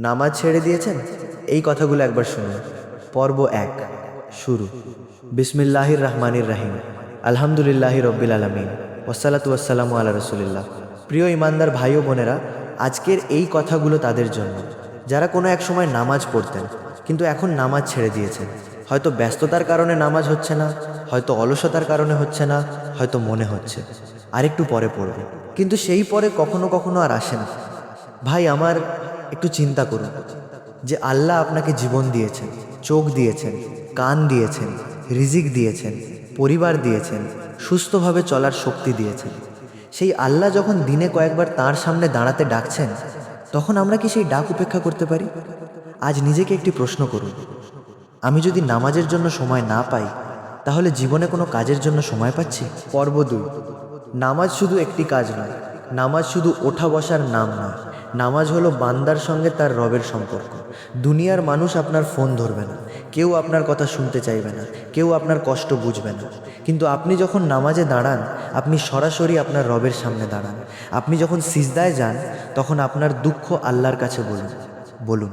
নামাজ ছেড়ে দিয়েছেন? এই কথাগুলো একবার শুনুন। পর্ব ১ শুরু। বিসমিল্লাহির রহমানির রাহিম। আলহামদুলিল্লাহি রব্বিল আলামিন ওয়াসসালাতু ওয়াসসালামু আলা রাসূলিল্লাহ। প্রিয় ইমানদার ভাই ও বোনেরা, আজকের এই কথাগুলো তাদের জন্য যারা কোনো এক সময় নামাজ পড়তেন কিন্তু এখন নামাজ ছেড়ে দিয়েছেন। হয়তো ব্যস্ততার কারণে নামাজ হচ্ছে না, হয়তো অলসতার কারণে হচ্ছে না, হয়তো মনে হচ্ছে আরেকটু পরে পড়বে, কিন্তু সেই পরে কখনো কখনো আর আসে না। ভাই আমার, একটু চিন্তা করুন যে আল্লাহ আপনাকে জীবন দিয়েছেন, চোখ দিয়েছেন, কান দিয়েছেন, রিজিক দিয়েছেন, পরিবার দিয়েছেন, সুস্থভাবে চলার শক্তি দিয়েছেন। সেই আল্লাহ যখন দিনে কয়েকবার তার সামনে দাঁড়াতে ডাকছেন, তখন আমরা কি সেই ডাক উপেক্ষা করতে পারি? আজ নিজেকে একটি প্রশ্ন করুন, আমি যদি নামাজের জন্য সময় না পাই, তাহলে জীবনে কোনো কাজের জন্য সময় পাচ্ছি? পর্ব ২। নামাজ শুধু একটি কাজ নয়, নামাজ শুধু ওঠা বসার নাম নয়। নামাজ হলো বান্দার সঙ্গে তার রবের সম্পর্ক। দুনিয়ার মানুষ আপনার ফোন ধরবে না, কেউ আপনার কথা শুনতে চাইবে না, কেউ আপনার কষ্ট বুঝবে না, কিন্তু আপনি যখন নামাজে দাঁড়ান, আপনি সরাসরি আপনার রবের সামনে দাঁড়ান। আপনি যখন সিজদায় যান, তখন আপনার দুঃখ আল্লাহর কাছে বলুন। বলুন,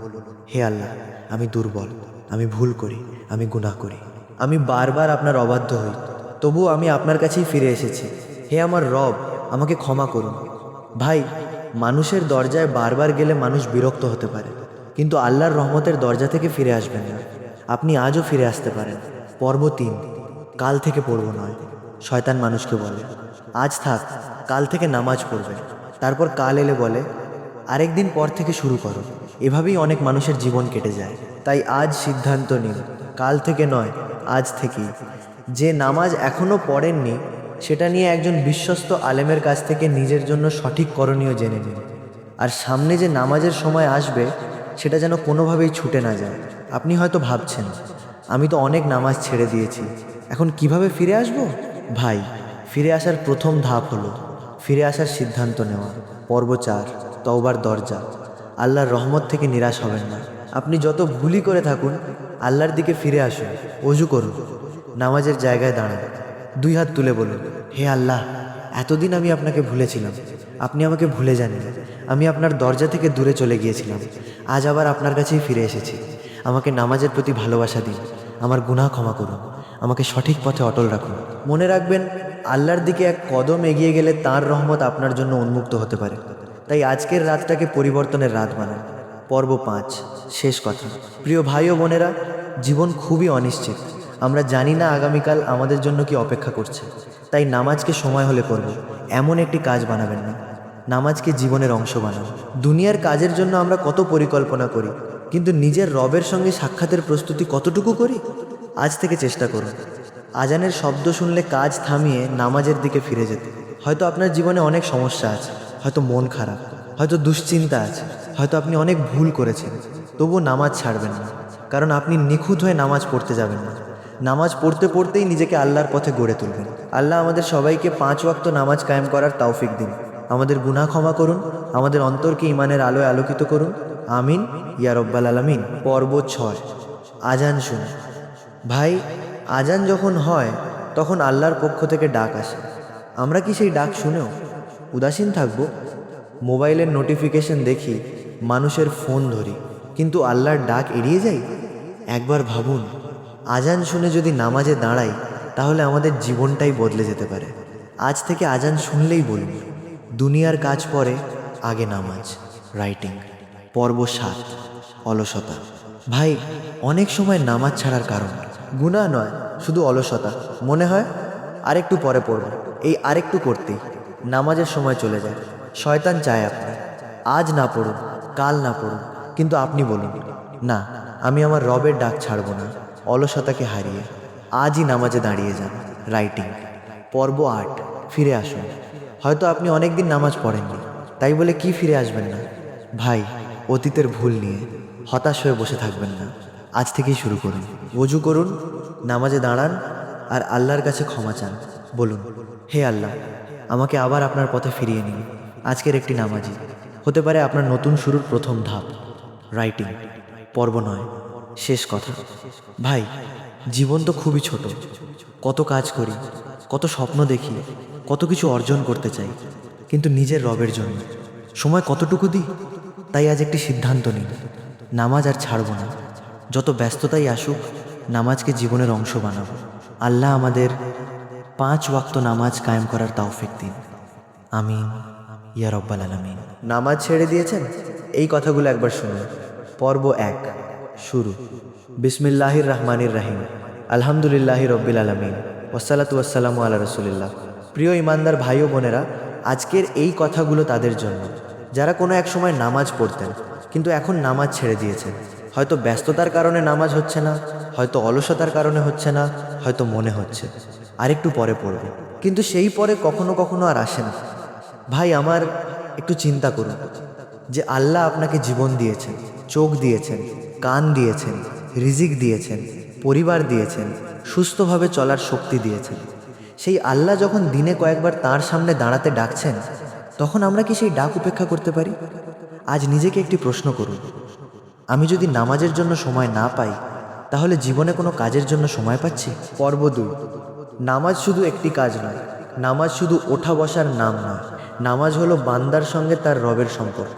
হে আল্লাহ, আমি দুর্বল, আমি ভুল করি, আমি গুনাহ করি, আমি বারবার আপনার অবাধ্য হই, তবুও আমি আপনার কাছেই ফিরে এসেছি। হে আমার রব, আমাকে ক্ষমা করুন। ভাই, মানুষের দরজায় বারবার গেলে মানুষ বিরক্ত হতে পারে, কিন্তু আল্লাহর রহমতের দরজা থেকে ফিরে আসবেন না। আপনি আজও ফিরে আসতে পারেন। পর্ব ৩ কাল থেকে পড়ব নয়। শয়তান মানুষকে বলে, আজ থাক, কাল থেকে নামাজ পড়বে। তারপর কাল এলে বলে, আরেকদিন পর থেকে শুরু করো। এভাবেই অনেক মানুষের জীবন কেটে যায়। তাই আজ সিদ্ধান্ত নিন, কাল থেকে নয়, আজ থেকেই। যে নামাজ এখনও পড়েননি, সেটা নিয়ে একজন বিশ্বস্ত আলেমের কাছ থেকে নিজের জন্য সঠিক করণীয় জেনে নিন। আর সামনে যে নামাজের সময় আসবে, সেটা যেন কোনোভাবেই ছুটে না যায়। আপনি হয়তো ভাবছেন, আমি তো অনেক নামাজ ছেড়ে দিয়েছি, এখন কিভাবে ফিরে আসব? ভাই, ফিরে আসার প্রথম ধাপ হলো ফিরে আসার সিদ্ধান্ত নেওয়া। পর্ব ৪ তওবার দরজা। আল্লাহর রহমত থেকে নিরাশ হবেন না। আপনি যত ভুলই করে থাকুন, আল্লাহর দিকে ফিরে আসুন। অজু করুন, নামাজের জায়গায় দাঁড়ান, দুই হাত তুলে বলুন, হে আল্লাহ, এতদিন আমি আপনাকে ভুলেছিলাম, আপনি আমাকে ভুলে যাননি। আমি আপনার দরজা থেকে দূরে চলে গিয়েছিলাম, আজ আবার আপনার কাছেই ফিরে এসেছি। আমাকে নামাজের প্রতি ভালোবাসা দিন, আমার গুনাহ ক্ষমা করুন, আমাকে সঠিক পথে অটল রাখুন। মনে রাখবেন, আল্লাহর দিকে এক কদম এগিয়ে গেলে তাঁর রহমত আপনার জন্য উন্মুক্ত হতে পারে। তাই আজকের রাতটাকে পরিবর্তনের রাত বানান। পর্ব ৫ শেষ কথা। প্রিয় ভাই ও বোনেরা, জীবন খুবই অনিশ্চিত। আমরা জানি না আগামীকাল আমাদের জন্য কি অপেক্ষা করছে। তাই নামাজকে সময় হলে করব, এমন একটি কাজ বানাবেন না। নামাজকে জীবনের অংশ বানান। দুনিয়ার কাজের জন্য আমরা কত পরিকল্পনা করি, কিন্তু নিজের রবের সঙ্গে সাক্ষাতের প্রস্তুতি কতটুকু করি? আজ থেকে চেষ্টা করুন আজানের শব্দ শুনলে কাজ থামিয়ে নামাজের দিকে ফিরে যেতে। হয়তো আপনার জীবনে অনেক সমস্যা আছে, হয়তো মন খারাপ, হয়তো দুশ্চিন্তা আছে, হয়তো আপনি অনেক ভুল করেছেন, তবুও নামাজ ছাড়বেন না, কারণ আপনি নিখুঁত হয়ে নামাজ পড়তে যাবেন না। নামাজ পড়তে পড়তেই নিজেকে আল্লাহর পথে গড়ে তুলবেন। আল্লাহ আমাদের সবাইকে ৫ ওয়াক্ত নামাজ কায়েম করার তৌফিক দিন। আমাদের গুনাহ ক্ষমা করুন, আমাদের অন্তরকে ঈমানের আলোয় আলোকিত করুন। আমিন ইয়া রব্বাল আলামিন। পর্ব ৬ আজান শুনুন। ভাই, আজান যখন হয়, তখন আল্লাহর পক্ষ থেকে ডাক আসে। আমরা কি সেই ডাক শুনেও উদাসীন থাকব? মোবাইলের নোটিফিকেশন দেখি, মানুষের ফোন ধরি, কিন্তু আল্লাহর ডাক এড়িয়ে যাই? একবার ভাবুন, আজান শুনে যদি নামাজে দাঁড়াই, তাহলে আমাদের জীবনটাই বদলে যেতে পারে। আজ থেকে আজান শুনলেই বলুন, দুনিয়ার কাজ পরে, আগে নামাজ। রাইটিং। পর্ব ৭ অলসতা। ভাই, অনেক সময় নামাজ ছাড়ার কারণ গুনাহ নয়, শুধু অলসতা। মনে হয় আরেকটু পরে পড়ব, এই আরেকটু করতেই নামাজের সময় চলে যায়। শয়তান চায় আপনি আজ না পড়ুন, কাল না পড়ুন, কিন্তু আপনি বলুন, না, আমি আমার রবের ডাক ছাড়ব না। অলসতাকে হারিয়ে আজই নামাজে দাঁড়িয়ে যান। রাইটিং। পর্ব ৮ ফিরে আসুন। হয়তো আপনি অনেক দিন নামাজ পড়েননি, তাই বলে কি ফিরে আসবেন না? ভাই, অতীতের ভুল নিয়ে হতাশ হয়ে বসে থাকবেন না। আজ থেকেই শুরু করুন। ওযু করুন, নামাজে দাঁড়ান, আর আল্লাহর কাছে ক্ষমা চান। বলুন, হে আল্লাহ, আমাকে আবার আপনার পথে ফিরিয়ে নিন। আজকের একটি নামাজি হতে পারে আপনার নতুন শুরুর প্রথম ধাপ। রাইটিং। পর্ব ৯ শেষ কথা। ভাই, জীবন তো খুবই ছোট। কত কাজ করি, কত স্বপ্ন দেখি, কত কিছু অর্জন করতে চাই, কিন্তু নিজের রবের জন্য সময় কতটুকু দিই? তাই আজ একটি সিদ্ধান্ত নিন, নামাজ আর ছাড়ব না। যত ব্যস্ততাই আসুক, নামাজকে জীবনের অংশ বানাবো। আল্লাহ আমাদের 5 ওয়াক্ত নামাজ কায়েম করার তৌফিক দিন। আমিন ইয়া রব্বাল আলামিন। নামাজ ছেড়ে দিয়েছেন? এই কথাগুলো একবার শুনুন। পর্ব 1 শুরু। বিসমিল্লাহির রহমানির রহিম। আলহামদুলিল্লাহি রব্বিল আলামিন ওয়াসসালাতু ওয়াসসালামু আলা রাসূলিল্লাহ। প্রিয় ইমানদার ভাই ও বোনেরা, আজকের এই কথাগুলো তাদের জন্য যারা কোনো এক সময় নামাজ পড়তেন কিন্তু এখন নামাজ ছেড়ে দিয়েছেন। হয়তো ব্যস্ততার কারণে নামাজ হচ্ছে না, হয়তো অলসতার কারণে হচ্ছে না, হয়তো মনে হচ্ছে আরেকটু পরে পড়ব, কিন্তু সেই পরে কখনো কখনো আর আসে না। ভাই আমার, একটু চিন্তা করুন যে আল্লাহ আপনাকে জীবন দিয়েছেন, চোখ দিয়েছেন, কান দিয়েছেন, রিজিক দিয়েছেন, পরিবার দিয়েছেন, সুস্থভাবে চলার শক্তি দিয়েছেন। সেই আল্লাহ যখন দিনে কয়েকবার তার সামনে দাঁড়াতে ডাকছেন, তখন আমরা কি সেই ডাক উপেক্ষা করতে পারি? আজ নিজেকে একটি প্রশ্ন করুন, আমি যদি নামাজের জন্য সময় না পাই, তাহলে জীবনে কোনো কাজের জন্য সময় পাচ্ছি? পর্ব 2। নামাজ শুধু একটি কাজ নয়, নামাজ শুধু ওঠা বসার নাম নয়। নামাজ হলো বান্দার সঙ্গে তার রবের সম্পর্ক।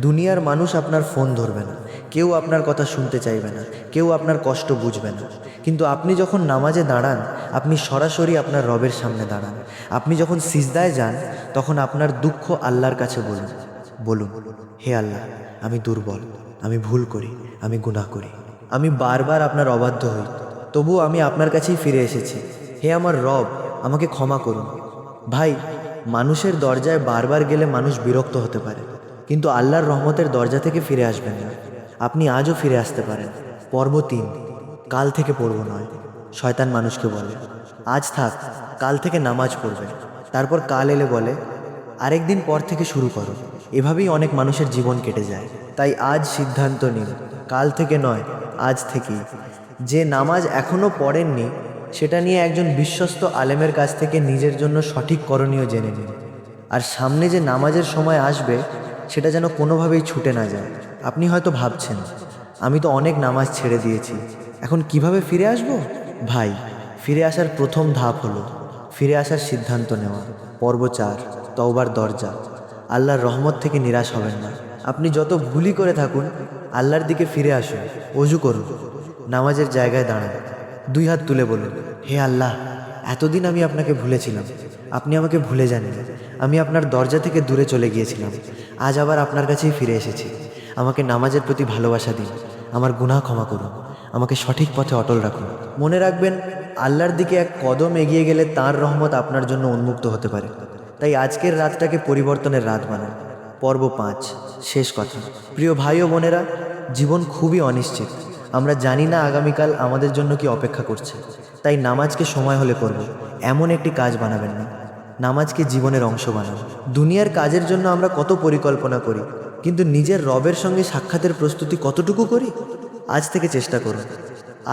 দুনিয়ার মানুষ আপনার ফোন ধরবে না, কেউ আপনার কথা শুনতে চাইবে না, কেউ আপনার কষ্ট বুঝবে না, কিন্তু আপনি যখন নামাজে দাঁড়ান, আপনি সরাসরি আপনার রবের সামনে দাঁড়ান। আপনি যখন সিজদায় যান, তখন আপনার দুঃখ আল্লাহর কাছে বলুন। বলুন, হে আল্লাহ, আমি দুর্বল, আমি ভুল করি, আমি গুনাহ করি, আমি বারবার আপনার অবাধ্য হই, তবুও আমি আপনার কাছেই ফিরে এসেছি। হে আমার রব, আমাকে ক্ষমা করুন। ভাই, মানুষের দরজায় বারবার গেলে মানুষ বিরক্ত হতে পারে, কিন্তু আল্লাহর রহমতের দরজা থেকে ফিরে আসবেন না। আপনি আজও ফিরে আসতে পারেন। পর্ব 3। কাল থেকে পড়ব নয়। শয়তান মানুষকে বলে, আজ থাক, কাল থেকে নামাজ পড়বে। তারপর কাল এলে বলে, আরেক দিন পর থেকে শুরু করো। এভাবেই অনেক মানুষের জীবন কেটে যায়। তাই আজ সিদ্ধান্ত নিন, কাল থেকে নয়, আজ থেকেই। যে নামাজ এখনও পড়েননি, সেটা নিয়ে একজন বিশ্বস্ত আলেমের কাছ থেকে নিজের জন্য সঠিক করণীয় জেনে নিন। আর সামনে যে নামাজের সময় আসবে, সেটা যেন কোনোভাবেই ছুটে না যায়। আপনি হয়তো ভাবছেন, আমি তো অনেক নামাজ ছেড়ে দিয়েছি, এখন কিভাবে ফিরে আসব? ভাই, ফিরে আসার প্রথম ধাপ হলো ফিরে আসার সিদ্ধান্ত নেওয়া। পর্ব 4 তওবার দরজা। আল্লাহর রহমত থেকে নিরাশ হবেন না। আপনি যত ভুলই করে থাকুন, আল্লাহর দিকে ফিরে আসুন। অজু করুন, নামাজের জায়গায় দাঁড়ান, 2 হাত তুলে বলুন, হে আল্লাহ, এতদিন আমি আপনাকে ভুলেছিলাম, আপনি আমাকে ভুলে যাননি। আমি আপনার দরজা থেকে দূরে চলে গিয়েছিলাম, আজ আবার আপনার কাছেই ফিরে এসেছি। আমাকে নামাজের প্রতি ভালোবাসা দিন, আমার গুনাহ ক্ষমা করুন, আমাকে সঠিক পথে অটল রাখুন। মনে রাখবেন, আল্লাহর দিকে এক কদম এগিয়ে গেলে তাঁর রহমত আপনার জন্য উন্মুক্ত হতে পারে। তাই আজকের রাতটাকে পরিবর্তনের রাত বানান। পর্ব 5 শেষ কথা। প্রিয় ভাই ও বোনেরা, জীবন খুবই অনিশ্চিত। আমরা জানি না আগামীকাল আমাদের জন্য কি অপেক্ষা করছে। তাই নামাজকে সময় হলে করব, এমন একটি কাজ বানাবেন না। নামাজকে জীবনের অংশ বানান। দুনিয়ার কাজের জন্য আমরা কত পরিকল্পনা করি, কিন্তু নিজের রবের সঙ্গে সাক্ষাতের প্রস্তুতি কতটুকু করি? আজ থেকে চেষ্টা করুন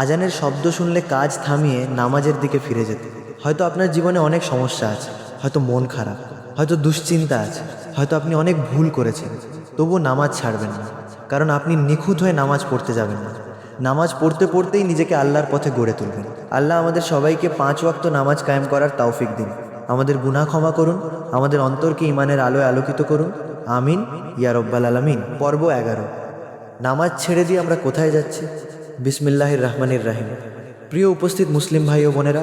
আজানের শব্দ শুনলে কাজ থামিয়ে নামাজের দিকে ফিরে যেতে। হয়তো আপনার জীবনে অনেক সমস্যা আছে, হয়তো মন খারাপ, হয়তো দুশ্চিন্তা আছে, হয়তো আপনি অনেক ভুল করেছেন, তবুও নামাজ ছাড়বেন না। কারণ আপনি নিখুঁত হয়ে নামাজ পড়তে যাবেন না। নামাজ পড়তে পড়তেই নিজেকে আল্লাহর পথে গড়ে তুলবেন। আল্লাহ আমাদের সবাইকে 5 ওয়াক্ত নামাজ কায়েম করার তৌফিক দিন। আমাদের গুনাহ ক্ষমা করুন, আমাদের অন্তরকে ঈমানের আলোয় আলোকিত করুন। আমিন ইয়া রব্বাল আলামিন। পর্ব 11। নামাজ ছেড়ে দিয়ে আমরা কোথায় যাচ্ছি? বিসমিল্লাহির রহমানির রহিম। প্রিয় উপস্থিত মুসলিম ভাই ও বোনেরা,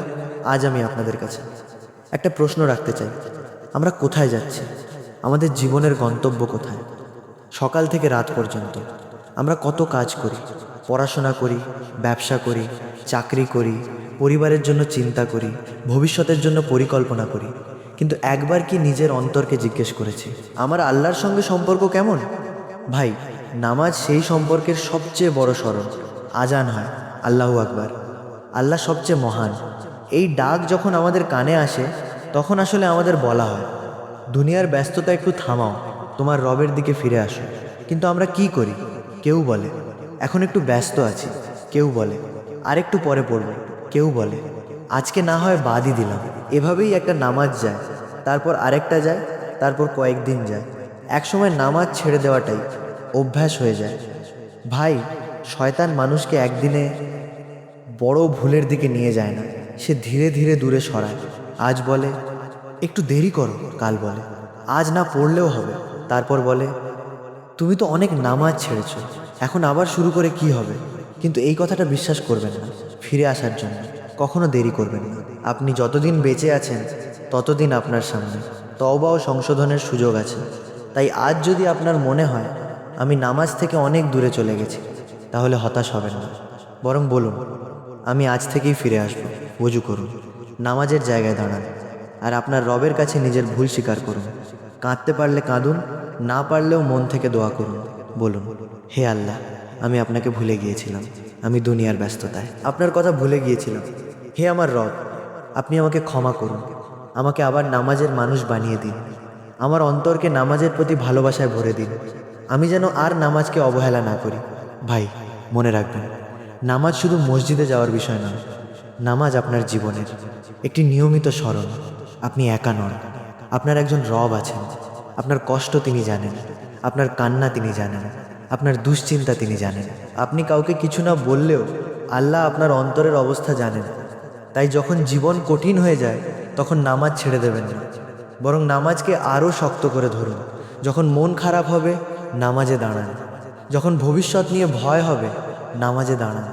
আজ আমি আপনাদের কাছে একটা প্রশ্ন রাখতে চাই। আমরা কোথায় যাচ্ছি? আমাদের জীবনের গন্তব্য কোথায়? সকাল থেকে রাত পর্যন্ত আমরা কত কাজ করি, পড়াশোনা করি, ব্যবসা করি, চাকরি করি, পরিবারের জন্য চিন্তা করি, ভবিষ্যতের জন্য পরিকল্পনা করি, কিন্তু একবার কি নিজের অন্তরকে জিজ্ঞেস করেছি, আমার আল্লাহর সঙ্গে সম্পর্ক কেমন? ভাই, নামাজ সেই সম্পর্কের সবচেয়ে বড় স্মরণ। আজান হয়, আল্লাহু আকবার, আল্লাহ সবচেয়ে মহান। এই ডাক যখন আমাদের কানে আসে, তখন আসলে আমাদের বলা হয়, দুনিয়ার ব্যস্ততা একটু থামাও, তোমার রবের দিকে ফিরে আসো। কিন্তু আমরা কি করি? কেউ বলে এখন একটু ব্যস্ত আছি, কেউ বলে আরেকটু পরে পড়ব, কেউ বলে আজকে না হয় বাদই দিলাম। এভাবেই একটা নামাজ যায়, তারপর আরেকটা যায়, তারপর কয়েকদিন যায়। একসময় নামাজ ছেড়ে দেওয়াটাই অভ্যাস হয়ে যায়। ভাই, শয়তান মানুষকে একদিনে বড় ভুলের দিকে নিয়ে যায় না, সে ধীরে ধীরে দূরে সরায়। আজ বলে একটু দেরি করো, কাল বলে আজ না পড়লেও হবে, তারপর বলে তুমি তো অনেক নামাজ ছেড়েছো, এখন আবার শুরু করে কি হবে? কিন্তু এই কথাটা বিশ্বাস করবেন না। ফিরে আসার জন্য কখনো দেরি করবেন না। আপনি যতদিন বেঁচে আছেন ততদিন আপনার সামনে তওবা ও সংশোধনের সুযোগ আছে। তাই আজ যদি আপনার মনে হয় আমি নামাজ থেকে অনেক দূরে চলে গেছি, তাহলে হতাশ হবেন না। বরং বলুন, আমি আজ থেকেই ফিরে আসব। ওযু করুন, নামাজের জায়গায় দাঁড়ান, আর আপনার রবের কাছে নিজের ভুল স্বীকার করুন। কাঁদতে পারলে কাঁদুন, না পারলেও মন থেকে দোয়া করুন। বলুন, হে আল্লাহ, আমি আপনাকে ভুলে গিয়েছিলাম। আমি দুনিয়ার ব্যস্ততায় আপনার কথা ভুলে গিয়েছিলাম। হে আমার রব, আপনি আমাকে ক্ষমা করুন। আমাকে আবার নামাজের মানুষ বানিয়ে দিন। আমার অন্তরকে নামাজের প্রতি ভালোবাসায় ভরে দিন। আমি যেন আর নামাজকে অবহেলা না করি। ভাই, মনে রাখবেন, নামাজ শুধু মসজিদে যাওয়ার বিষয় নয়। নামাজ আপনার জীবনের একটি নিয়মিত স্মরণ। আপনি একা নন, আপনার একজন রব আছেন। আপনার কষ্ট তিনি জানেন, আপনার কান্না তিনি জানেন, আপনার দুশ্চিন্তা তিনি জানেন। আপনি কাউকে কিছু না বললেও আল্লাহ আপনার অন্তরের অবস্থা জানেন। তাই যখন জীবন কঠিন হয়ে যায় তখন নামাজ ছেড়ে দেবেন না, বরং নামাজকে আরও শক্ত করে ধরুন। যখন মন খারাপ হবে, নামাজে দাঁড়ান। যখন ভবিষ্যৎ নিয়ে ভয় হবে, নামাজে দাঁড়ান।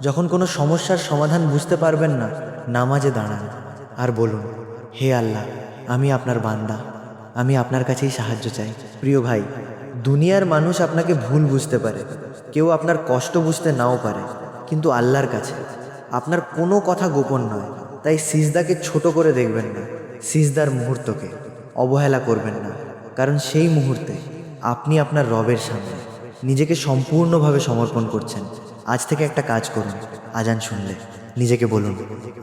যখন কোনো সমস্যার সমাধান বুঝতে পারবেন না, নামাজে দাঁড়ান আর বলুন, হে আল্লাহ, আমি আপনার বান্দা, আমি আপনার কাছেই সাহায্য চাই। প্রিয় ভাই, দুনিয়ার মানুষ আপনাকে ভুল বুঝতে পারে, কেউ আপনার কষ্ট বুঝতে নাও পারে, কিন্তু আল্লাহর কাছে আপনার কোনো কথা গোপন নয়। তাই সিজদাকে ছোট করে দেখবেন না, সিজদার মুহূর্তকে অবহেলা করবেন না, কারণ সেই মুহূর্তে আপনি আপনার রবের সামনে নিজেকে সম্পূর্ণভাবে সমর্পণ করছেন। আজ থেকে একটা কাজ করুন, আজান শুনলে নিজেকে বলুন,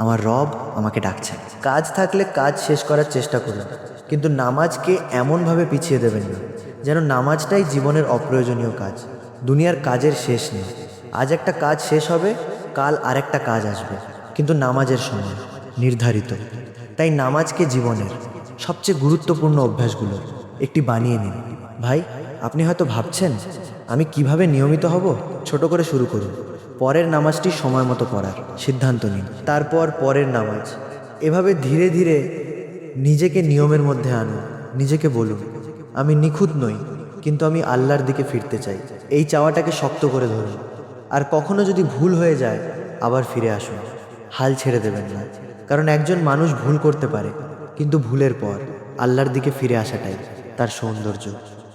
আমার রব আমাকে ডাকছেন। কাজ থাকলে কাজ শেষ করার চেষ্টা করুন, কিন্তু নামাজকে এমনভাবে পিছিয়ে দেবেন না যেন নামাজটাই জীবনের অপ্রয়োজনীয় কাজ। দুনিয়ার কাজের শেষ নেই। আজ একটা কাজ শেষ হবে, কাল আরেকটা কাজ আসবে, কিন্তু নামাজের সময় নির্ধারিত। তাই নামাজকে জীবনের সবচেয়ে গুরুত্বপূর্ণ অভ্যাসগুলোর একটি বানিয়ে নিন। ভাই, আপনি হয়তো ভাবছেন আমি কিভাবে নিয়মিত হব। ছোট করে শুরু করুন। পরের নামাজটি সময় মতো পড়ার সিদ্ধান্ত নিন, তারপর পরের নামাজ। এভাবে ধীরে ধীরে নিজেকে নিয়মের মধ্যে আনুন। নিজেকে বলুন, আমি নিখুঁত নই, কিন্তু আমি আল্লাহর দিকে ফিরতে চাই। এই চাওয়াটাকে শক্ত করে ধরুন, আর কখনো যদি ভুল হয়ে যায় আবার ফিরে আসুন। হাল ছেড়ে দেবেন না, কারণ একজন মানুষ ভুল করতে পারে, কিন্তু ভুলের পর আল্লাহর দিকে ফিরে আসাটাই তার সৌন্দর্য।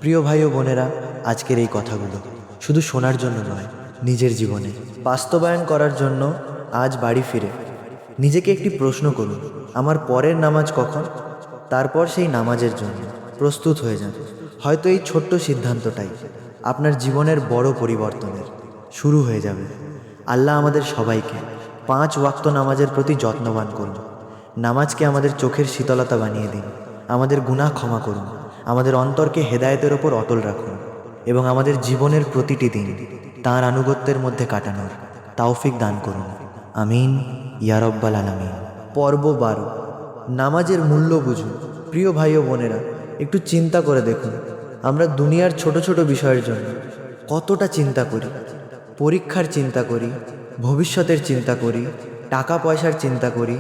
প্রিয় ভাই ও বোনেরা, আজকের এই কথাগুলো শুধু শোনার জন্য নয়, নিজের জীবনে বাস্তবায়ন করার জন্য আজ বাড়ি ফিরে নিজেকে একটি প্রশ্ন করুন, আমার পরের নামাজ কখন? তারপর সেই নামাজের জন্য প্রস্তুত হয়ে যান। হয়তো এই ছোট্ট সিদ্ধান্তটাই আপনার জীবনের বড় পরিবর্তনের শুরু হয়ে যাবে। আল্লাহ আমাদের সবাইকে 5 ওয়াক্ত নামাজের প্রতি যত্নবান করুন। নামাজকে আমাদের চোখের শীতলতা বানিয়ে দিন। আমাদের গুনাহ ক্ষমা করুন, আমাদের অন্তরকে হেদায়েতের ওপর অটল রাখুন, এবং আমাদের জীবনের প্রতিটি দিন তাঁর আনুগত্যের মধ্যে কাটানোর তৌফিক দান করুন। আমিন ইয়া রব্বাল আলামিন। পর্ব 12, নামাজের মূল্য বুঝুন। প্রিয় ভাই ও বোনেরা, একটু চিন্তা করে দেখুন, আমরা দুনিয়ার ছোট ছোট বিষয়ের জন্য কতটা চিন্তা করি। পরীক্ষার চিন্তা করি, ভবিষ্যতের চিন্তা করি, টাকা পয়সার চিন্তা করি,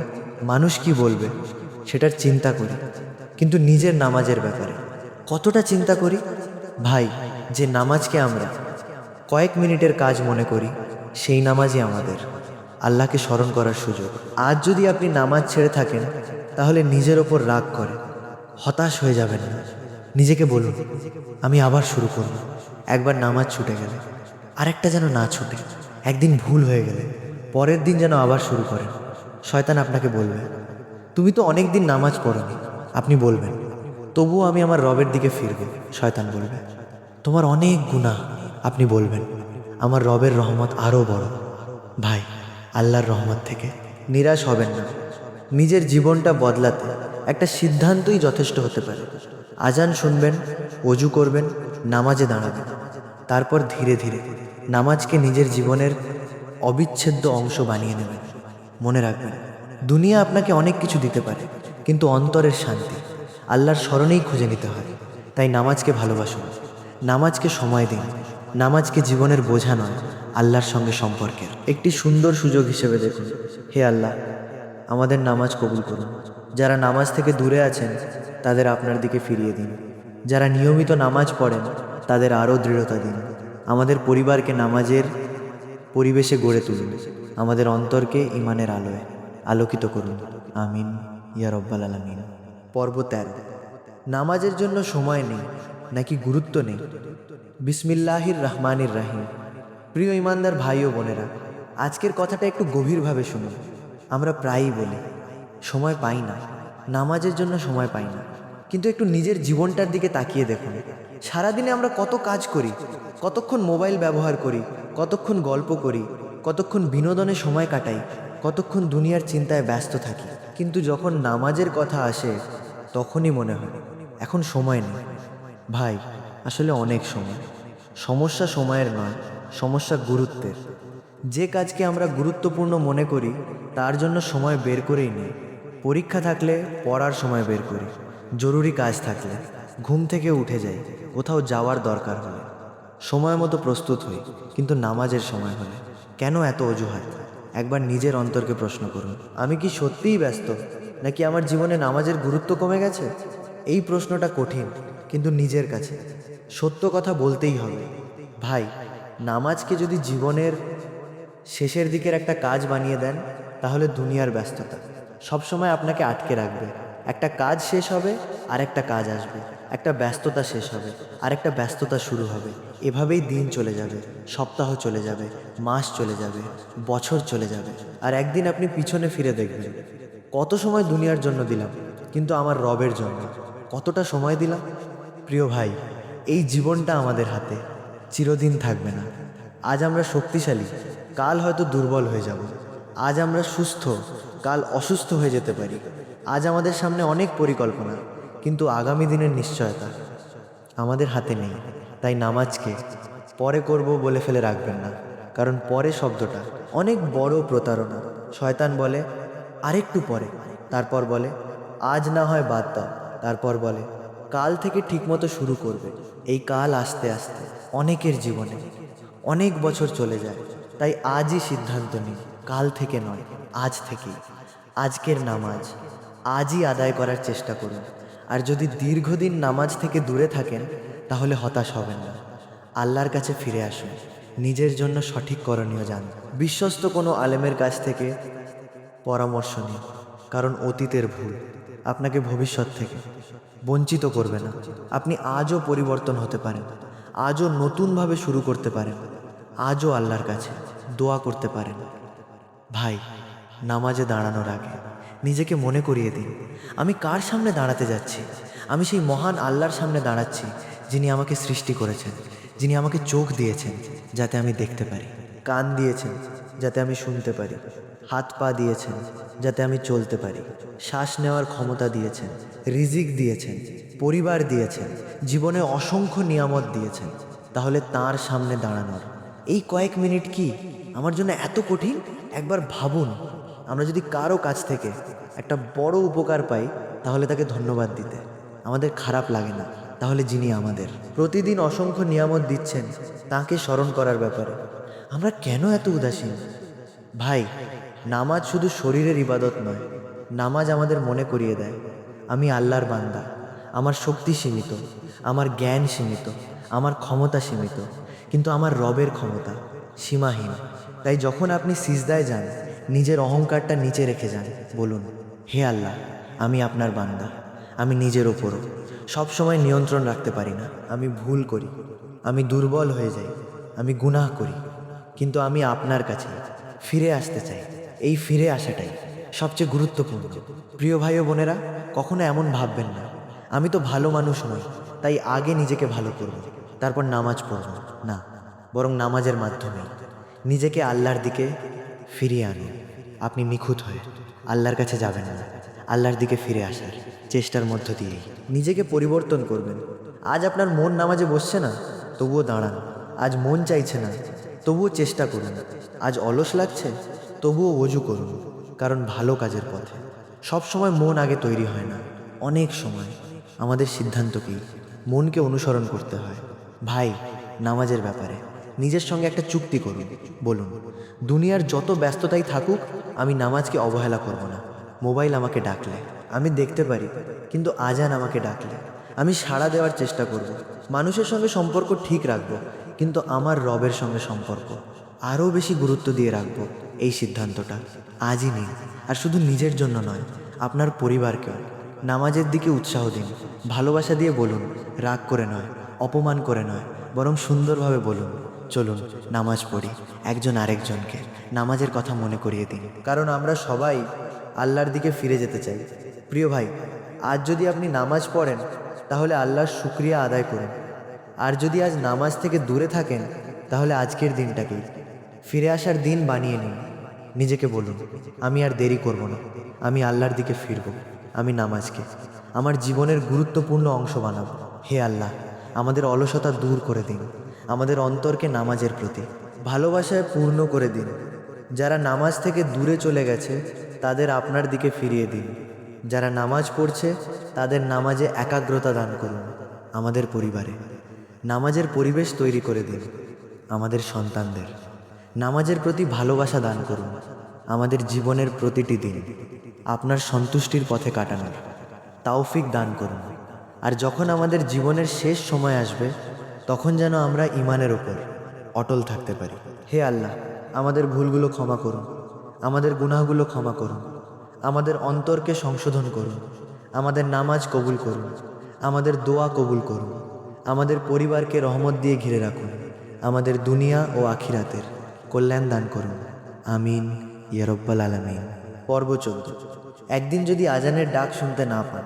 মানুষ কি বলবে সেটার চিন্তা করি, কিন্তু নিজের নামাজের ব্যাপারে কতটা চিন্তা করি? ভাই, যে নামাজকে আমরা কয়েক মিনিটের কাজ মনে করি, সেই নামাজই আমাদের আল্লাহকে স্মরণ করার সুযোগ। আজ যদি আপনি নামাজ ছেড়ে থাকেন, তাহলে নিজের ওপর রাগ করে হতাশ হয়ে যাবেন না। নিজেকে বলুন, আমি আবার শুরু করব। একবার নামাজ ছুটে গেলে আরেকটা যেন না ছুটে। একদিন ভুল হয়ে গেলে পরের দিন যেন আবার শুরু করেন। শয়তান আপনাকে বলবে, তুমি তো অনেক দিন নামাজ পড়োনি। আপনি বলবেন, তবুও আমি আমার রবের দিকে ফিরব। শয়তান বলবে, তোমার অনেক গুনাহ। আপনি বলবেন, আমার রবের রহমত আরও বড়। ভাই, আল্লাহর রহমত থেকে নিরাশ হবেন না। নিজের জীবনটা বদলাতে একটা সিদ্ধান্তই যথেষ্ট হতে পারে। আজান শুনবেন, ওযু করবেন, নামাজে দাঁড়াবেন, তারপর ধীরে ধীরে নামাজকে নিজের জীবনের অবিচ্ছেদ্য অংশ বানিয়ে নেবেন। মনে রাখবেন, দুনিয়া আপনাকে অনেক কিছু দিতে পারে, কিন্তু অন্তরের শান্তি আল্লাহর স্মরণেই খুঁজে নিতে হয়। তাই নামাজকে ভালোবাসুন, নামাজকে সময় দিন। নামাজকে জীবনের বোঝা নয়, আল্লাহর সঙ্গে সম্পর্কের একটি সুন্দর সুযোগ হিসেবে দেখুন। হে আল্লাহ, আমাদের নামাজ কবুল করুন। যারা নামাজ থেকে দূরে আছেন তাদের আপনার দিকে ফিরিয়ে দিন। যারা নিয়মিত নামাজ পড়েন তাদের আরও দৃঢ়তা দিন। আমাদের পরিবারকে নামাজের পরিবেশে গড়ে তুলুন। আমাদের অন্তরকে ঈমানের আলোয় আলোকিত করুন। আমিন ইয়া রব্বাল আলামিন। পর্ব 13। নামাজের জন্য সময় নেই নাকি গুরুত্ব নেই? বিসমিল্লাহির রহমানির রাহিম। প্রিয় ইমানদার ভাই ও বোনেরা, আজকের কথাটা একটু গভীরভাবে শুনুন। আমরা প্রায়ই বলি সময় পাই না, নামাজের জন্য সময় পাই না, কিন্তু একটু নিজের জীবনটার দিকে তাকিয়ে দেখুন। সারাদিনে আমরা কত কাজ করি, কতক্ষণ মোবাইল ব্যবহার করি, কতক্ষণ গল্প করি, কতক্ষণ বিনোদনে সময় কাটাই, কতক্ষণ দুনিয়ার চিন্তায় ব্যস্ত থাকি, কিন্তু যখন নামাজের কথা আসে তখনই মনে হয় এখন সময় নেই। ভাই, আসলে অনেক সময়। সমস্যা সময়ের নয়, সমস্যা গুরুত্বের। যে কাজকে আমরা গুরুত্বপূর্ণ মনে করি তার জন্য সময় বের করেই নিই। পরীক্ষা থাকলে পড়ার সময় বের করি, জরুরি কাজ থাকলে ঘুম থেকে উঠে যাই, কোথাও যাওয়ার দরকার হলে সময় মতো প্রস্তুত হই, কিন্তু নামাজের সময় হলে কেন এত অজুহাত? একবার নিজের অন্তরকে প্রশ্ন করুন, আমি কি সত্যিই ব্যস্ত, নাকি আমার জীবনে নামাজের গুরুত্ব কমে গেছে? এই প্রশ্নটা কঠিন, কিন্তু নিজের কাছে সত্য কথা বলতেই হবে। ভাই, নামাজকে যদি জীবনের শেষের দিকের একটা কাজ বানিয়ে দেন, তাহলে দুনিয়ার ব্যস্ততা সবসময় আপনাকে আটকে রাখবে। একটা কাজ শেষ হবে আর একটা কাজ আসবে, একটা ব্যস্ততা শেষ হবে আর একটা ব্যস্ততা শুরু হবে। এভাবেই দিন চলে যাবে, সপ্তাহ চলে যাবে, মাস চলে যাবে, বছর চলে যাবে। আর একদিন আপনি পিছনে ফিরে দেখবেন, কত সময় দুনিয়ার জন্য দিলাম, কিন্তু আমার রবের জন্য কতটা সময় দিলাম? প্রিয় ভাই, এই জীবনটা আমাদের হাতে, চিরদিন থাকবে না। আজ আমরা শক্তিশালী, কাল হয়তো দুর্বল হয়ে যাব। আজ আমরা সুস্থ, কাল অসুস্থ হয়ে যেতে পারি। আজ আমাদের সামনে অনেক পরিকল্পনা, কিন্তু আগামী দিনের নিশ্চয়তা আমাদের হাতে নেই। তাই নামাজকে পরে করব বলে ফেলে রাখবেন না, কারণ পরে শব্দটা অনেক বড় প্রতারণা। শয়তান বলে আরেকটু পরে, তারপর বলে আজ না হয় বাদ দাও, তারপর বলে কাল থেকে ঠিকমতো শুরু করবে। এই কাল আস্তে আস্তে অনেকের জীবনে অনেক বছর চলে যায়। তাই আজই সিদ্ধান্ত নিন, কাল থেকে নয়, আজ থেকেই। আজকের নামাজ আজই আদায় করার চেষ্টা করুন। আর যদি দীর্ঘদিন নামাজ থেকে দূরে থাকেন, তাহলে হতাশ হবেন না। আল্লাহর কাছে ফিরে আসুন, নিজের জন্য সঠিক করণীয় জানুন। বিশ্বস্ত কোনো আলেমের কাছ থেকে পরামর্শ নিন, কারণ অতীতের ভুল আপনাকে ভবিষ্যৎ থেকে বঞ্চিত করবে না। আপনি আজও পরিবর্তন হতে পারেন, আজও নতুনভাবে শুরু করতে পারেন, আজও আল্লাহর কাছে দোয়া করতে পারেন। ভাই, নামাজে দাঁড়ানোর আগে নিজেকে মনে করিয়ে দিন, আমি কার সামনে দাঁড়াতে যাচ্ছি? আমি সেই মহান আল্লাহর সামনে দাঁড়াচ্ছি, যিনি আমাকে সৃষ্টি করেছেন, যিনি আমাকে চোখ দিয়েছেন যাতে আমি দেখতে পারি, কান দিয়েছেন যাতে আমি শুনতে পারি, হাত পা দিয়েছেন যাতে আমি চলতে পারি, শ্বাস নেওয়ার ক্ষমতা দিয়েছেন, রিজিক দিয়েছেন, পরিবার দিয়েছেন, জীবনে অসংখ্য নিয়ামত দিয়েছেন। তাহলে তার সামনে দাঁড়ানোর এই কয়েক মিনিট কি আমার জন্য এত কঠিন? একবার ভাবুন, আমরা যদি কারো কাছ থেকে একটা বড় উপকার পাই, তাহলে তাকে ধন্যবাদ দিতে আমাদের খারাপ লাগে না। তাহলে যিনি আমাদের প্রতিদিন অসংখ্য নিয়ামত দিচ্ছেন, তাকে স্মরণ করার ব্যাপারে আমরা কেন এত উদাসীন? ভাই, নামাজ শুধু শরীরের ইবাদত নয়, নামাজ আমাদের মনে করিয়ে দেয় আমি আল্লাহর বান্দা, আমার শক্তি সীমিত, আমার জ্ঞান সীমিত, আমার ক্ষমতা সীমিত, কিন্তু আমার রবের ক্ষমতা সীমাহীন। তাই যখন আপনি সিজদায় যান, নিজের অহংকারটা নিচে রেখে যান, বলুন হে আল্লাহ, আমি আপনার বান্দা। আমি নিজের ওপরও সবসময় নিয়ন্ত্রণ রাখতে পারি না, আমি ভুল করি, আমি দুর্বল হয়ে যাই, আমি গুনাহ করি, কিন্তু আমি আপনার কাছে ফিরে আসতে চাই। এই ফিরে আসাটাই সবচেয়ে গুরুত্বপূর্ণ। প্রিয় ভাই ও বোনেরা, কখনো এমন ভাববেন না আমি তো ভালো মানুষ নই, তাই আগে নিজেকে ভালো করব, তারপর নামাজ পড়ব। না, বরং নামাজের মাধ্যমে নিজেকে আল্লাহর দিকে ফিরিয়ে আনুন। আপনি নিখুঁত হয়ে আল্লাহর কাছে যাবেন না, আল্লাহর দিকে ফিরে আসার চেষ্টার মধ্য দিয়েই নিজেকে পরিবর্তন করবেন। আজ আপনার মন নামাজে বসছে না, তবুও দাঁড়ান। আজ মন চাইছে না, তবুও চেষ্টা করুন। আজ অলস লাগছে, তবুও ওযু করুন, কারণ ভালো কাজের পথে সবসময় মন আগে তৈরি হয় না। অনেক সময় আমাদের সিদ্ধান্তকেই মনকে অনুসরণ করতে হয়। ভাই, নামাজের ব্যাপারে নিজের সঙ্গে একটা চুক্তি করুন, বলুন দুনিয়ার যত ব্যস্ততাই থাকুক, আমি নামাজকে অবহেলা করব না। মোবাইল আমাকে ডাকলে আমি দেখতে পারি, কিন্তু আজান আমাকে ডাকলে আমি সাড়া দেওয়ার চেষ্টা করব, মানুষের সঙ্গে সম্পর্ক ঠিক রাখব, কিন্তু আমার রবের সঙ্গে সম্পর্ক আরও বেশি গুরুত্ব দিয়ে রাখব। এই সিদ্ধান্তটা আজই নিন। আর শুধু নিজের জন্য নয়, আপনার পরিবারকেও নামাজের দিকে উৎসাহ দিন। ভালোবাসা দিয়ে বলুন, রাগ করে নয়, অপমান করে নয়, বরং সুন্দরভাবে বলুন, চলুন নামাজ পড়ি। একজন আরেকজনকে নামাজের কথা মনে করিয়ে দিন, কারণ আমরা সবাই আল্লাহর দিকে ফিরে যেতে চাই। প্রিয় ভাই, আজ যদি আপনি নামাজ পড়েন তাহলে আল্লাহর শুকরিয়া আদায় করুন। আর যদি আজ নামাজ থেকে দূরে থাকেন তাহলে আজকের দিনটাকেই ফিরে আসার দিন বানিয়ে নিন। নিজেকে বলুন, আমি আর দেরি করব না, আমি আল্লাহর দিকে ফিরব। আমি নামাজকে আমার জীবনের গুরুত্বপূর্ণ অংশ বানাবো। হে আল্লাহ, আমাদের অলসতা দূর করে দিন, আমাদের অন্তরকে নামাজের প্রতি ভালোবাসায় পূর্ণ করে দিন। যারা নামাজ থেকে দূরে চলে গেছে তাদের আপনার দিকে ফিরিয়ে দিন। যারা নামাজ পড়ছে তাদের নামাজে একাগ্রতা দান করুন। আমাদের পরিবারে নামাজের পরিবেশ তৈরি করে দিন। আমাদের সন্তানদের নামাজের প্রতি ভালোবাসা দান করুন। আমাদের জীবনের প্রতিটি দিন আপনার সন্তুষ্টির পথে কাটানোর তৌফিক দান করুন। আর যখন আমাদের জীবনের শেষ সময় আসবে তখন যেন আমরা ঈমানের ওপর অটল থাকতে পারি। হে আল্লাহ, আমাদের ভুলগুলো ক্ষমা করুন, আমাদের গুনাহগুলো ক্ষমা করুন, আমাদের অন্তরকে সংশোধন করুন, আমাদের নামাজ কবুল করুন, আমাদের দোয়া কবুল করুন, আমাদের পরিবারকে রহমত দিয়ে ঘিরে রাখুন, আমাদের দুনিয়া ও আখিরাতের কল্যাণ দান করুন। আমিন ইয়া রব্বাল আলামিন। পর্ব 14। একদিন যদি আজানের ডাক শুনতে না পান,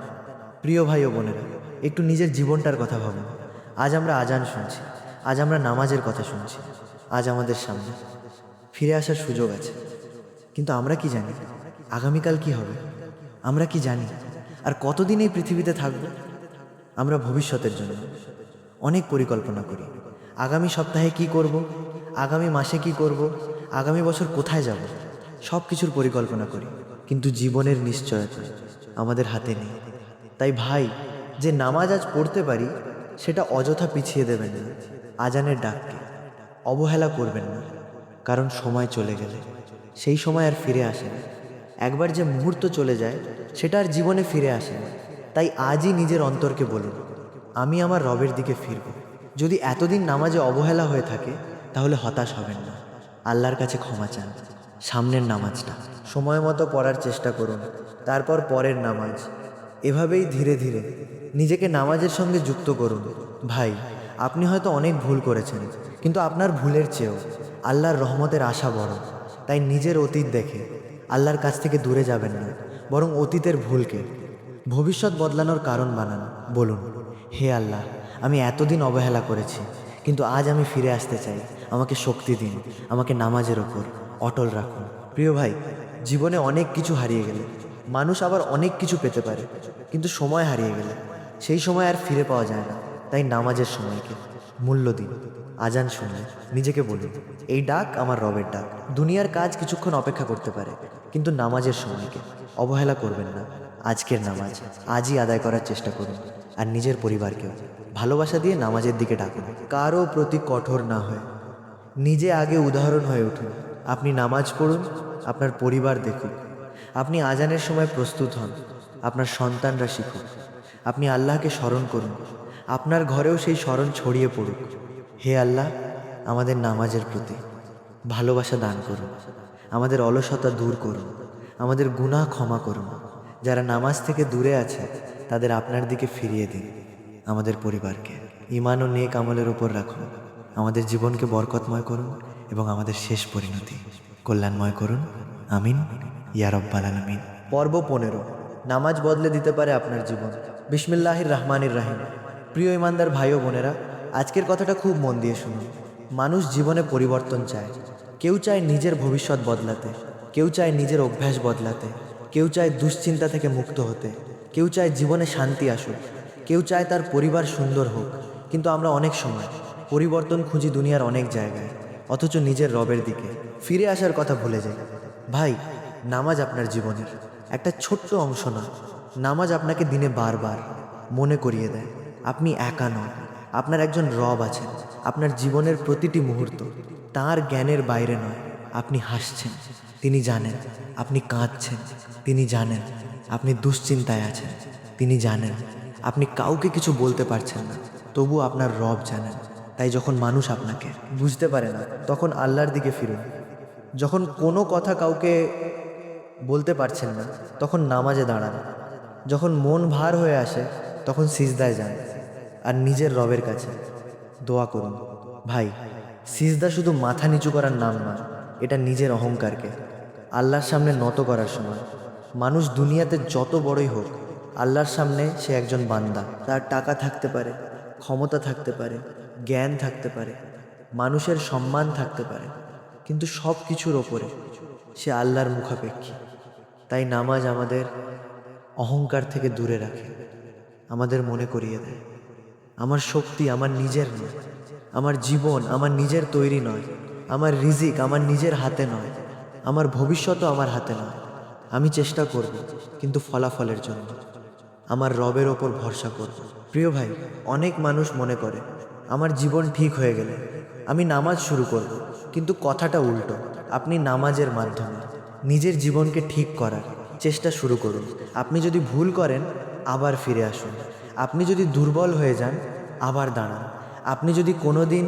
প্রিয় ভাই ও বোনেরা, একটু নিজের জীবনটার কথা ভাবুন। আজ আমরা আজান শুনছি, আজ আমরা নামাজের কথা শুনছি, আজ আমাদের সামনে ফিরে আসার সুযোগ আছে। কিন্তু আমরা কি জানি আগামীকাল কি হবে? আমরা কি জানি আর কতদিন এই পৃথিবীতে থাকব? আমরা ভবিষ্যতের জন্য অনেক পরিকল্পনা করি। আগামী সপ্তাহে কি করব, আগামী মাসে কি করব, আগামী বছর কোথায় যাব, সব কিছুর পরিকল্পনা করি, কিন্তু জীবনের নিশ্চয়তা আমাদের হাতে নেই। তাই ভাই, যে নামাজ আজ পড়তে পারি সেটা অযথা পিছিয়ে দেবেন না। আজানের ডাককে অবহেলা করবেন না, কারণ সময় চলে গেলে সেই সময় আর ফিরে আসে না। একবার যে মুহূর্ত চলে যায় সেটা আর জীবনে ফিরে আসে না। তাই আজই নিজের অন্তরকে বলুন, আমি আমার রবের দিকে ফিরব। যদি এতদিন নামাজে অবহেলা হয়ে থাকে তাহলে হতাশ হবেন না, আল্লাহর কাছে ক্ষমা চান। সামনের নামাজটা সময় মতো পড়ার চেষ্টা করুন, তারপর পরের নামাজ। এভাবেই ধীরে ধীরে নিজেকে নামাজের সঙ্গে যুক্ত করুন। ভাই, আপনি হয়তো অনেক ভুল করেছেন, কিন্তু আপনার ভুলের চেয়েও আল্লাহর রহমতের আশা বড়। তাই নিজের অতীত দেখে আল্লাহর কাছ থেকে দূরে যাবেন না, বরং অতীতের ভুলকে ভবিষ্যৎ বদলানোর কারণ বানান। বলুন, হে আল্লাহ, আমি এতদিন অবহেলা করেছি, কিন্তু আজ আমি ফিরে আসতে চাই। আমাকে শক্তি দিন, আমাকে নামাজের ওপর অটল রাখুন। প্রিয় ভাই, জীবনে অনেক কিছু হারিয়ে গেলে মানুষ আবার অনেক কিছু পেতে পারে, কিন্তু সময় হারিয়ে গেলে সেই সময় আর ফিরে পাওয়া যায় না। তাই নামাজের সময়কে মূল্য দিন। আজান শুনলে নিজেকে বলুন, এই ডাক আমার রবের ডাক। দুনিয়ার কাজ কিছুক্ষণ অপেক্ষা করতে পারে, কিন্তু নামাজের সময়কে অবহেলা করবেন না। আজকের নামাজ আজই আদায় করার চেষ্টা করুন। আর নিজের পরিবারকেও ভালোবাসা দিয়ে নামাজের দিকে ডাকুন। কারও প্রতি কঠোর না হয়ে নিজে আগে উদাহরণ হয়ে উঠুন। আপনি নামাজ পড়ুন, আপনার পরিবার দেখুক। আপনি আজানের সময় প্রস্তুত হন, আপনার সন্তানরা শিখুক। আপনি আল্লাহকে স্মরণ করুন, আপনার ঘরেও সেই স্মরণ ছড়িয়ে পড়ুক। হে আল্লাহ, আমাদের নামাজের প্রতি ভালোবাসা দান করুন, আমাদের অলসতা দূর করুন, আমাদের গুনাহ ক্ষমা করুন। যারা নামাজ থেকে দূরে আছে তাদের আপনার দিকে ফিরিয়ে দিন। আমাদের পরিবারকে ঈমান ও নেক আমলের উপর রাখুন। আমাদের জীবনকে বরকতময় করুন এবং আমাদের শেষ পরিণতি কল্যাণময় করুন। আমিন ইয়া রব্বাল আলামিন। পর্ব 15। নামাজ বদলে দিতে পারে আপনার জীবন। বিসমিল্লাহির রহমানির রহিম। প্রিয় ইমানদার ভাই ও বোনেরা, আজকের কথাটা খুব মন দিয়ে শুনুন। মানুষ জীবনে পরিবর্তন চায়। কেউ চায় নিজের ভবিষ্যৎ বদলাতে, কেউ চায় নিজের অভ্যাস বদলাতে, কেউ চায় দুশ্চিন্তা থেকে মুক্ত হতে, কেউ চায় জীবনে শান্তি আসুক, কেউ চায় তার পরিবার সুন্দর হোক। কিন্তু আমরা অনেক সময় পরিবর্তন খুঁজি দুনিয়ার অনেক জায়গায়, অথচ নিজের রবের দিকে ফিরে আসার কথা ভুলে যাই। ভাই, নামাজ আপনার জীবনের একটা ছোট্ট অংশ না। নামাজ আপনাকে দিনে বারবার মনে করিয়ে দেয় আপনি একা নন, আপনার একজন রব আছেন। আপনার জীবনের প্রতিটি মুহূর্ত তাঁর জ্ঞানের বাইরে নয়। আপনি হাসছেন, তিনি জানেন। আপনি কাঁদছেন, তিনি জানেন। আপনি দুশ্চিন্তায় আছেন, তিনি জানেন। আপনি কাউকে কিছু বলতে পারছেন না, তবু আপনার রব জানেন। তাই যখন মানুষ আপনাকে বুঝতে পারে না, তখন আল্লাহর দিকে ফিরুন। যখন কোনো কথা কাউকে বলতে পারছেন না, তখন নামাজে দাঁড়ান। যখন মন ভার হয়ে আসে, তখন সিজদায় যান আর নিজের রবের কাছে দোয়া করুন। ভাই, সিজদা শুধু মাথা নিচু করার নাম নয়, এটা নিজের অহংকারকে আল্লাহর সামনে নত করার সময়। মানুষ দুনিয়াতে যত বড়ই হোক, আল্লাহর সামনে সে একজন বান্দা। তার টাকা থাকতে পারে, ক্ষমতা থাকতে পারে, জ্ঞান থাকতে পারে, মানুষের সম্মান থাকতে পারে, কিন্তু সব কিছুর ওপরে সে আল্লাহর মুখাপেক্ষী। তাই নামাজ আমাদের অহংকার থেকে দূরে রাখে, আমাদের মনে করিয়ে দেয় আমার শক্তি আমার নিজের নয়, আমার জীবন আমার নিজের তৈরি নয়, আমার রিজিক আমার নিজের হাতে নয়, আমার ভবিষ্যতও আমার হাতে নয়। আমি চেষ্টা করব, কিন্তু ফলাফলের জন্য আমার রবের ওপর ভরসা করব। প্রিয় ভাই, অনেক মানুষ মনে করে আমার জীবন ঠিক হয়ে গেলে আমি নামাজ শুরু করব, কিন্তু কথাটা উল্টো। আপনি নামাজের মাধ্যমে নিজের জীবনকে ঠিক করার চেষ্টা শুরু করুন। আপনি যদি ভুল করেন, আবার ফিরে আসুন। আপনি যদি দুর্বল হয়ে যান, আবার দাঁড়ান। আপনি যদি কোনো দিন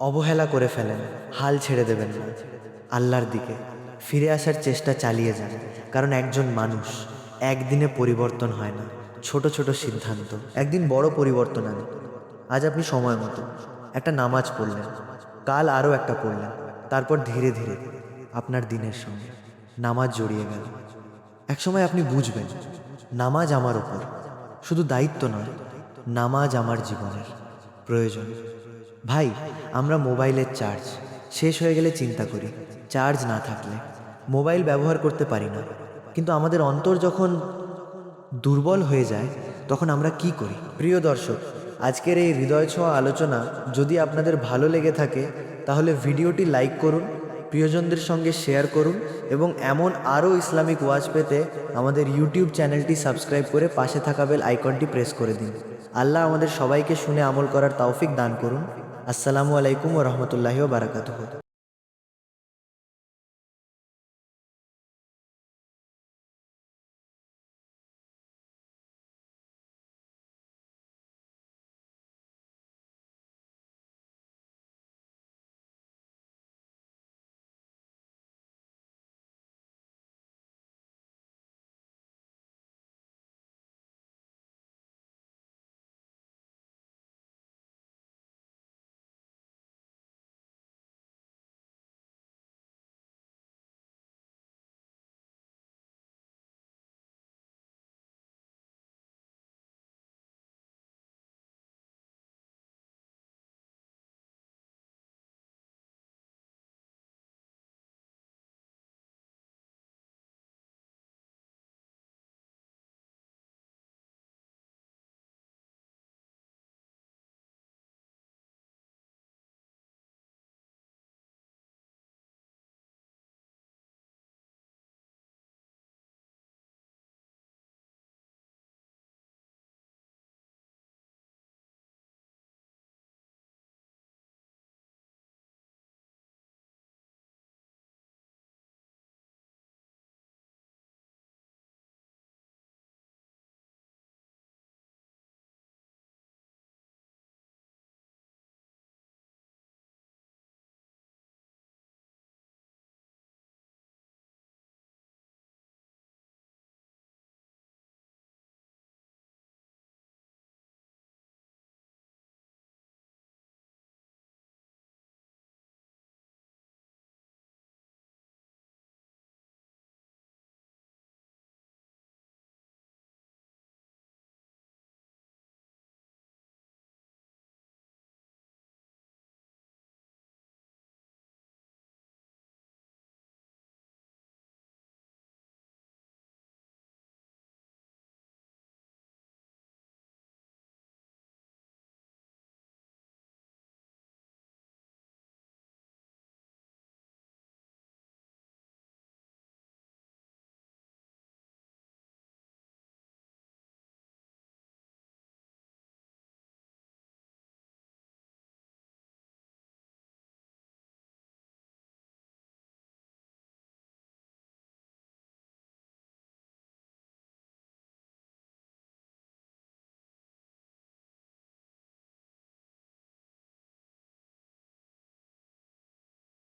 অবহেলা করে ফেলেন, হাল ছেড়ে দেবেন না, আল্লাহর দিকে ফিরে আসার চেষ্টা চালিয়ে যান। কারণ একজন মানুষ একদিনে পরিবর্তন হয় না, ছোট ছোট সিদ্ধান্ত একদিন বড় পরিবর্তন আনে। আজ আপনি সময় মতো একটা নামাজ পড়লেন, কাল আরও একটা পড়লেন, তারপর ধীরে ধীরে আপনার দিনের সঙ্গে নামাজ জড়িয়ে গেল। একসময় আপনি বুঝবেন, নামাজ আমার ওপর শুধু দায়িত্ব নয়, নামাজ আমার জীবনের প্রয়োজন। ভাই, আমরা মোবাইলের চার্জ শেষ হয়ে গেলে চিন্তা করি, চার্জ না থাকলে মোবাইল ব্যবহার করতে পারি না। কিন্তু আমাদের অন্তর যখন দুর্বল হয়ে যায়, তখন আমরা কি করি? প্রিয় দর্শক, আজকের এই হৃদয় ছোঁয়া আলোচনা যদি আপনাদের ভালো লেগে থাকে, তাহলে ভিডিওটি লাইক করুন, প্রিয়জনদের সঙ্গে শেয়ার করুন এবং এমন আরও ইসলামিক ওয়াজ পেতে আমাদের ইউটিউব চ্যানেলটি সাবস্ক্রাইব করে পাশে থাকা বেল আইকনটি প্রেস করে দিন। আল্লাহ আমাদের সবাইকে শুনে আমল করার তৌফিক দান করুন। আসসালামু আলাইকুম ওয়া রাহমাতুল্লাহি ওয়া বারাকাতুহু।